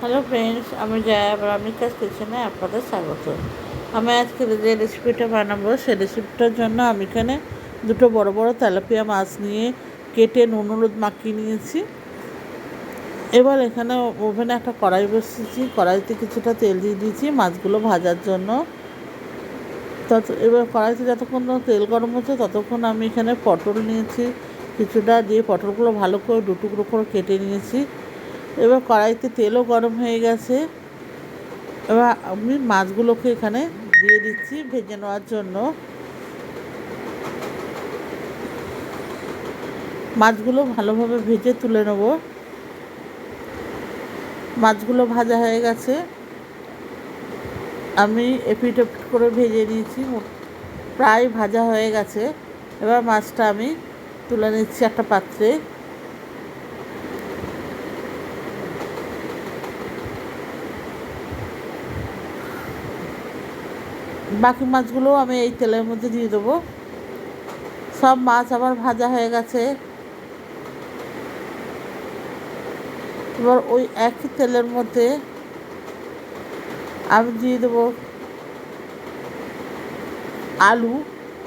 Hello friends, আমি জয়া ব্রাহ্মিকাস কিচেনে আপনাদের স্বাগত। আমি আজকে যে রেসিপিটা বানাবো সেই রেসিপিটার জন্য আমি এখানে দুটো বড় বড় তেলাপিয়া মাছ নিয়ে কেটে নুন হলুদ মাখিয়ে নিয়েছি। এবার এখানে ওভেনে একটা কড়াই বসিয়েছি, কড়াইতে কিছুটা তেল দিয়ে দিয়েছি মাছগুলো ভাজার জন্য। এবার কড়াইতে যতক্ষণ তেল গরম হচ্ছে ততক্ষণ আমি এখানে পটল নিয়েছি কিছুটা, দিয়ে পটলগুলো ভালো করে দু টুকরো করে কেটে নিয়েছি। এবার কড়াইতে তেলও গরম হয়ে গেছে। এবার আমি মাছগুলোকে এখানে দিয়ে দিচ্ছি ভেজে নেওয়ার জন্য। মাছগুলো ভালোভাবে ভেজে তুলে নেব। মাছগুলো ভাজা হয়ে গেছে, আমি এপিট ওপিট করে ভেজে নিয়েছি, প্রায় ভাজা হয়ে গেছে। এবার মাছটা আমি তুলে নিচ্ছি একটা পাত্রে। বাকি মাছগুলোও আমি এই তেলের মধ্যে দিয়ে দেবো। সব মাছ আবার ভাজা হয়ে গেছে। এবার ওই একই তেলের মধ্যে আমি দিয়ে দেবো আলু।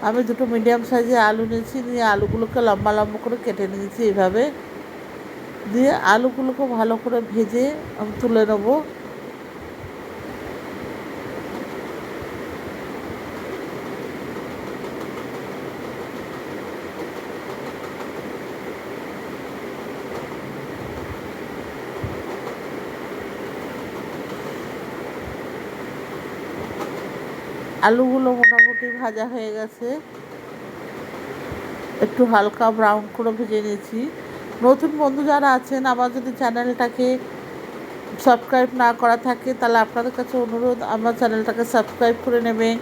আমি দুটো মিডিয়াম সাইজের আলু নিয়েছি, নিয়ে আলুগুলোকে লম্বা লম্বা করে কেটে নিয়েছি এইভাবে। দিয়ে আলুগুলোকে ভালো করে ভেজে আমি তুলে নেবো। আলুগুলো মোটামুটি ভাজা হয়ে গেছে, একটু হালকা ব্রাউন করে ভেজে নিয়েছি। নতুন বন্ধু যারা আছেন, আমার যদি চ্যানেলটাকে সাবস্ক্রাইব না করা থাকে তাহলে আপনাদের কাছে অনুরোধ আমার চ্যানেলটাকে সাবস্ক্রাইব করে নেবেন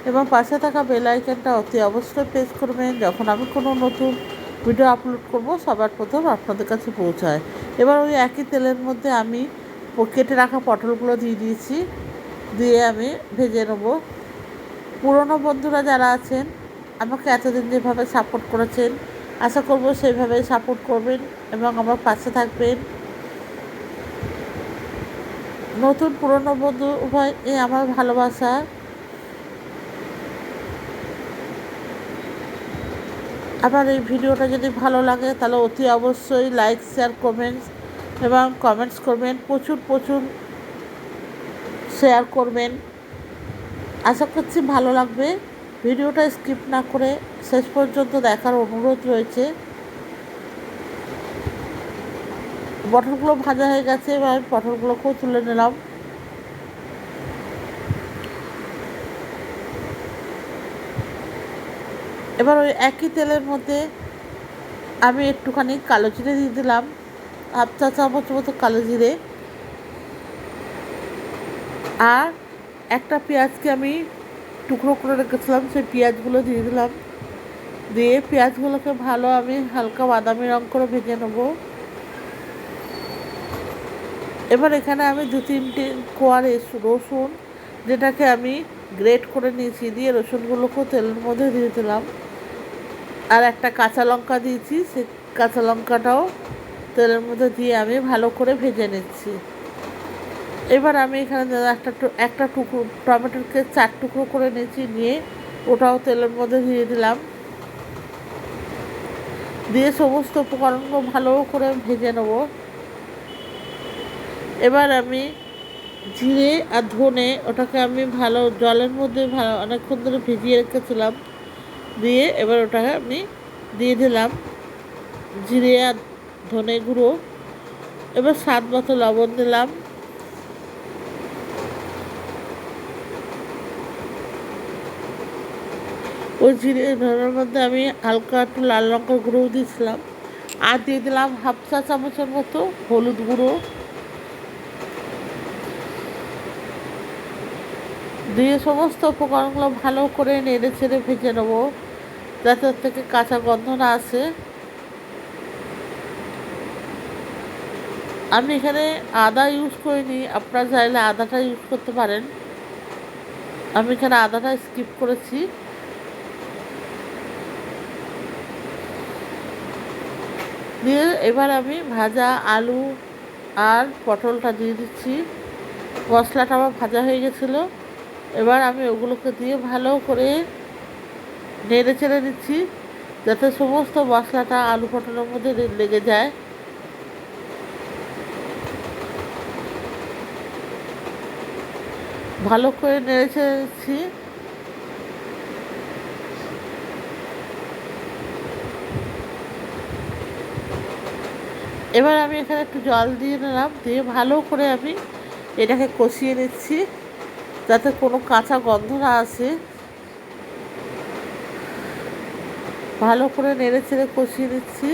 এবং পাশে থাকা বেল আইকনটা অতি অবশ্যই প্রেস করবেন। যখন আমি কোনো নতুন ভিডিও আপলোড করব সবার প্রথম আপনাদের কাছে পৌঁছায়। এবার ওই একই তেলের মধ্যে আমি কেটে রাখা পটলগুলো দিয়ে দিয়েছি, দিয়ে আমি ভেজে নেব। পুরনো বন্ধুরা যারা আছেন, আমাকে এতদিন যেভাবে সাপোর্ট করেছেন, আশা করব সেইভাবেই সাপোর্ট করবেন এবং আমার পাশে থাকবেন। নতুন পুরনো বন্ধু উভয় আমার ভালোবাসা। আমার এই ভিডিওটা যদি ভালো লাগে তাহলে অতি অবশ্যই লাইক শেয়ার কমেন্টস এবং কমেন্টস করবেন, প্রচুর প্রচুর শেয়ার করবেন। আশা করছি ভালো লাগবে। ভিডিওটা স্কিপ না করে শেষ পর্যন্ত দেখার অনুরোধ রয়েছে। পটলগুলো ভাজা হয়ে গেছে, এবার পটলগুলোকেও তুলে নিলাম। এবার ওই একই তেলের মধ্যে আমি একটুখানি কালো জিরে দিয়ে দিলাম, হাফ চা চামচ মতো কালো জিরে। আর একটা পেঁয়াজকে আমি টুকরো করে রেখেছিলাম, সেই পেঁয়াজগুলো দিয়ে দিলাম। দিয়ে পেঁয়াজগুলোকে ভালো আমি হালকা বাদামি রঙ করে ভেজে নেব। এবার এখানে আমি 2-3টে কোয়া রসুন, যেটাকে আমি গ্রেট করে নিয়েছি, দিয়ে রসুনগুলোকেও তেলের মধ্যে দিয়ে দিলাম। আর একটা কাঁচা লঙ্কা দিয়েছি, সেই কাঁচা লঙ্কাটাও তেলের মধ্যে দিয়ে আমি ভালো করে ভেজে নিচ্ছি। এবার আমি এখানে একটা টুকরো টমেটোকে 4 টুকরো করে নিয়েছি, নিয়ে ওটাও তেলের মধ্যে দিয়ে দিলাম। দিয়ে সমস্ত উপকরণগুলো ভালো করে ভেজে নেব। এবার আমি জিরে আর ধনে ওটাকে আমি ভালো জলের মধ্যে অনেকক্ষণ ধরে ভিজিয়ে রেখেছিলাম, দিয়ে এবার ওটাকে আমি দিয়ে দিলাম জিরে আর ধনে গুঁড়ো। এবার স্বাদ মতো লবণ দিলাম। ওই জিরে ধনের মধ্যে আমি হালকা একটু লাল লঙ্কার গুঁড়োও দিয়েছিলাম, আর দিয়ে দিলাম হাফ চা চামচের মতো হলুদ গুঁড়ো। দিয়ে সমস্ত উপকরণগুলো ভালো করে নেড়ে ছেড়ে ভেজে নেবো, যাতে ওর থেকে কাঁচা গন্ধ না আসে। আমি এখানে আদা ইউজ করিনি, আপনারা চাইলে আদাটা ইউজ করতে পারেন। আমি এখানে আদাটা স্কিপ করেছি। দিয়ে এবার আমি ভাজা আলু আর পটলটা দিয়ে দিচ্ছি। মশলাটা আমার ভাজা হয়ে গেছিলো। এবার আমি ওগুলোকে দিয়ে ভালো করে নেড়ে চেড়ে দিচ্ছি, যাতে সমস্ত মশলাটা আলু পটলের মধ্যে লেগে যায়। ভালো করে নেড়ে চেড়ে দিচ্ছি। এবার আমি এখানে একটু জল দিয়ে নিলাম, দিয়ে ভালো করে আমি এটাকে কষিয়ে নিচ্ছি, যাতে কোনো কাঁচা গন্ধ না আসে। ভালো করে নেড়ে চেড়ে কষিয়ে নিচ্ছি।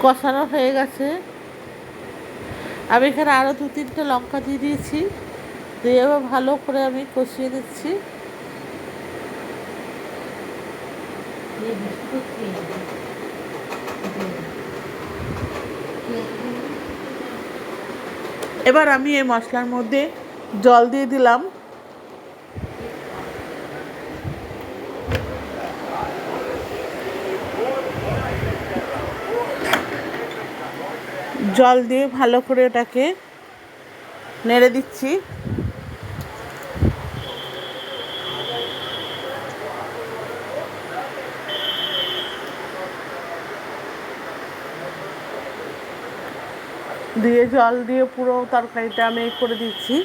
কষানো হয়ে গেছে। আমি এখানে আরও 2-3টে লঙ্কা দিয়ে দিয়েছি, দিয়ে এবার ভালো করে আমি কষিয়ে নিচ্ছি। এবার আমি এই মশলার মধ্যে জল দিয়ে দিলাম। জল দিয়ে ভালো করে এটাকে নেড়ে দিচ্ছি। দিয়ে জল দিয়ে পুরো তরকারিটা আমি করে দিচ্ছি।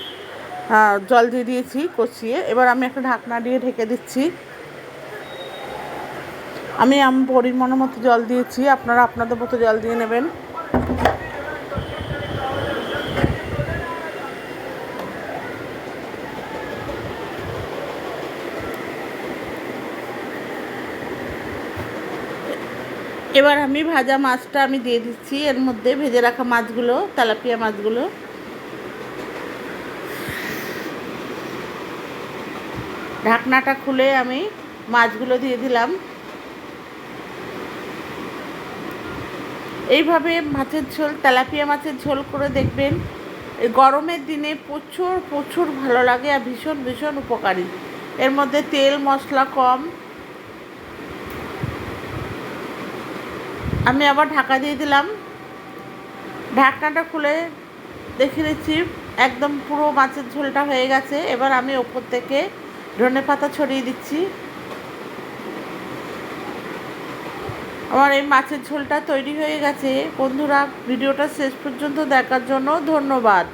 জল দিয়ে দিয়েছি কষিয়ে। এবার আমি একটা ঢাকনা দিয়ে ঢেকে দিচ্ছি। আমি পরিমাণ মতো জল দিয়েছি, আপনারা আপনাদের মতো জল দিয়ে নেবেন। এবার আমি ভাজা মাছটা আমি দিয়ে দিচ্ছি এর মধ্যে, ভেজে রাখা মাছগুলো, তেলাপিয়া মাছগুলো। ঢাকনাটা খুলে আমি মাছগুলো দিয়ে দিলাম। এইভাবে মাছের ঝোল, তেলাপিয়া মাছের ঝোল করে দেখবেন। এই গরমের দিনে প্রচুর প্রচুর ভালো লাগে আর ভীষণ ভীষণ উপকারী। এর মধ্যে তেল মশলা কম। আমি আবার ঢাকা দিয়ে দিলাম। ঢাকনাটা খুলে দেখে নিচ্ছি একদম পুরো মাছের ঝোলটা হয়ে গেছে। এবার আমি ওপর থেকে ধনেপাতা ছড়িয়ে দিচ্ছি। আমার এই মাছের ঝোলটা তৈরি হয়ে গেছে। বন্ধুরা, ভিডিওটা শেষ পর্যন্ত দেখার জন্য ধন্যবাদ।